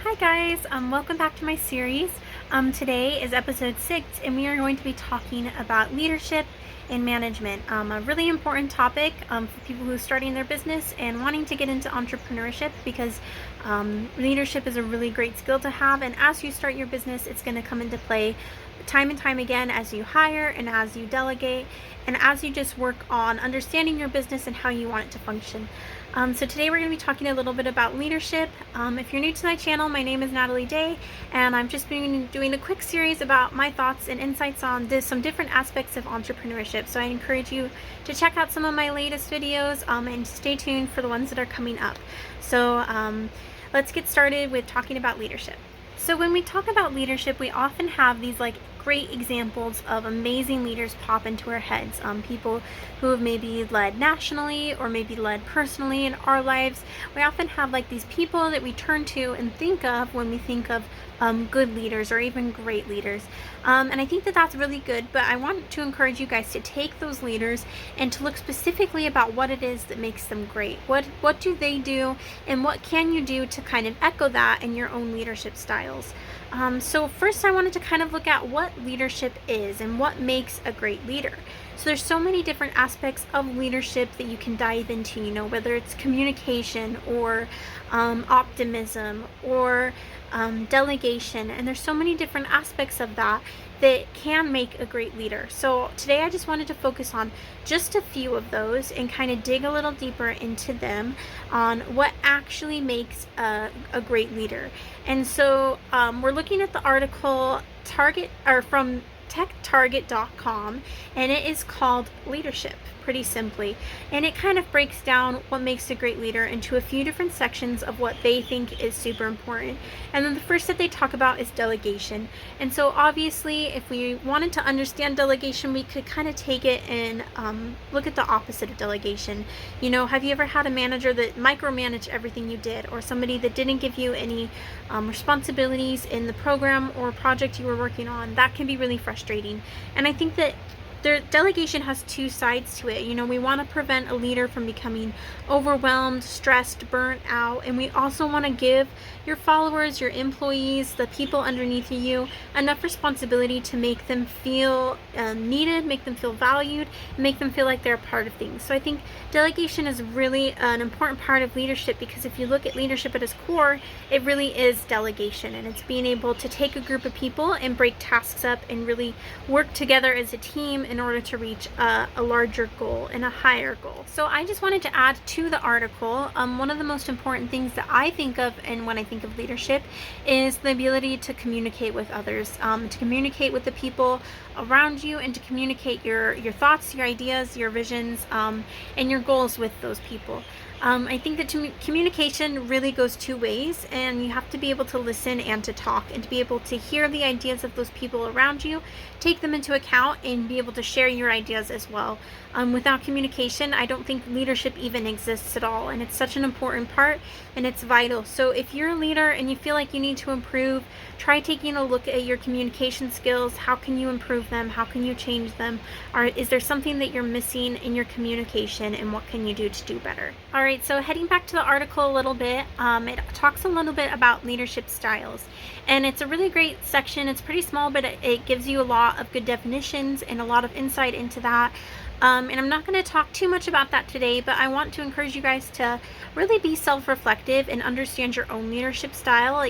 Hi guys, welcome back to my series. Today is episode 6 and we are going to be talking about leadership and management. A really important topic for people who are starting their business and wanting to get into entrepreneurship because leadership is a really great skill to have, and as you start your business it's going to come into play time and time again as you hire and as you delegate and as you just work on understanding your business and how you want it to function. So today we're going to be talking a little bit about leadership. If you're new to my channel, my name is Natalie Day, and I've just been doing a quick series about my thoughts and insights on some different aspects of entrepreneurship. So I encourage you to check out some of my latest videos and stay tuned for the ones that are coming up. So let's get started with talking about leadership. So when we talk about leadership, we often have these great examples of amazing leaders pop into our heads. People who have maybe led nationally or maybe led personally in our lives. We often have these people that we turn to and think of when we think of good leaders or even great leaders. And I think that that's really good, but I want to encourage you guys to take those leaders and to look specifically about what it is that makes them great. What do they do, and what can you do to kind of echo that in your own leadership styles? So first I wanted to kind of look at what leadership is and what makes a great leader. So there's so many different aspects of leadership that you can dive into, whether it's communication or optimism or delegation, and there's so many different aspects of that can make a great leader. So today I just wanted to focus on just a few of those and kind of dig a little deeper into them on what actually makes a great leader. And so we're looking at the article from techtarget.com, and it is called Leadership, pretty simply, and it kind of breaks down what makes a great leader into a few different sections of what they think is super important. And then the first that they talk about is delegation. And so obviously if we wanted to understand delegation, we could kind of take it and look at the opposite of delegation. Have you ever had a manager that micromanaged everything you did, or somebody that didn't give you any responsibilities in the program or project you were working on? That can be really frustrating. And I think that delegation has two sides to it. We want to prevent a leader from becoming overwhelmed, stressed, burnt out, and we also want to give your followers, your employees, the people underneath you enough responsibility to make them feel needed, make them feel valued, and make them feel like they're a part of things. So I think delegation is really an important part of leadership, because if you look at leadership at its core, it really is delegation, and it's being able to take a group of people and break tasks up and really work together as a team in order to reach a larger goal and a higher goal. So I just wanted to add to the article, one of the most important things that I think of and when I think of leadership is the ability to communicate with others, to communicate with the people around you, and to communicate your thoughts, your ideas, your visions, and your goals with those people. I think that communication really goes two ways, and you have to be able to listen and to talk, and to be able to hear the ideas of those people around you, take them into account, and be able to share your ideas as well. Without communication, I don't think leadership even exists at all, and it's such an important part, and it's vital. So if you're a leader and you feel like you need to improve, try taking a look at your communication skills. How can you improve them? How can you change them? Is there something that you're missing in your communication, and what can you do to do better? All right, so heading back to the article a little bit, it talks a little bit about leadership styles, and it's a really great section. It's pretty small, but it gives you a lot of good definitions and a lot of insight into that. And I'm not going to talk too much about that today, but I want to encourage you guys to really be self-reflective and understand your own leadership style.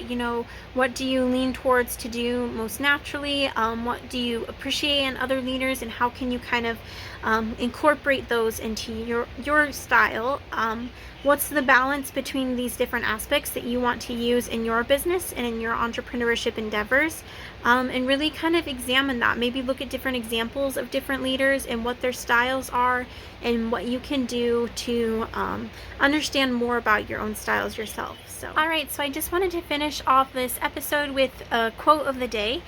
What do you lean towards to do most naturally? What do you appreciate in other leaders, and how can you kind of incorporate those into your style? What's the balance between these different aspects that you want to use in your business and in your entrepreneurship endeavors? And really kind of examine that. Maybe look at different examples of different leaders and what their styles are, and what you can do to understand more about your own styles yourself. Alright, so I just wanted to finish off this episode with a quote of the day.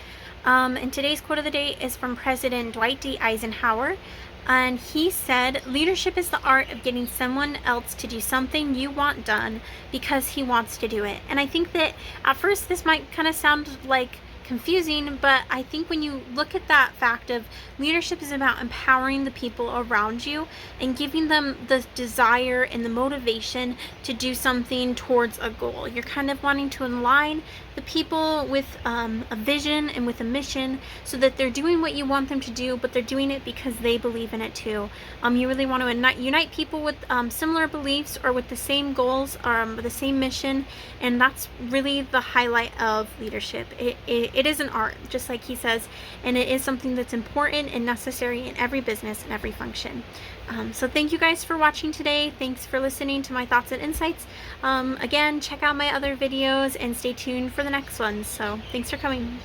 And today's quote of the day is from President Dwight D. Eisenhower. And he said, "Leadership is the art of getting someone else to do something you want done because he wants to do it." And I think that at first this might kind of sound like confusing, but I think when you look at that fact of leadership is about empowering the people around you and giving them the desire and the motivation to do something towards a goal. You're kind of wanting to align the people with a vision and with a mission so that they're doing what you want them to do, but they're doing it because they believe in it too. You really want to unite people with similar beliefs or with the same goals or the same mission, and that's really the highlight of leadership. It is an art, just like he says, and it is something that's important and necessary in every business and every function. So thank you guys for watching today. Thanks for listening to my thoughts and insights. Again, check out my other videos and stay tuned for the next ones. So thanks for coming.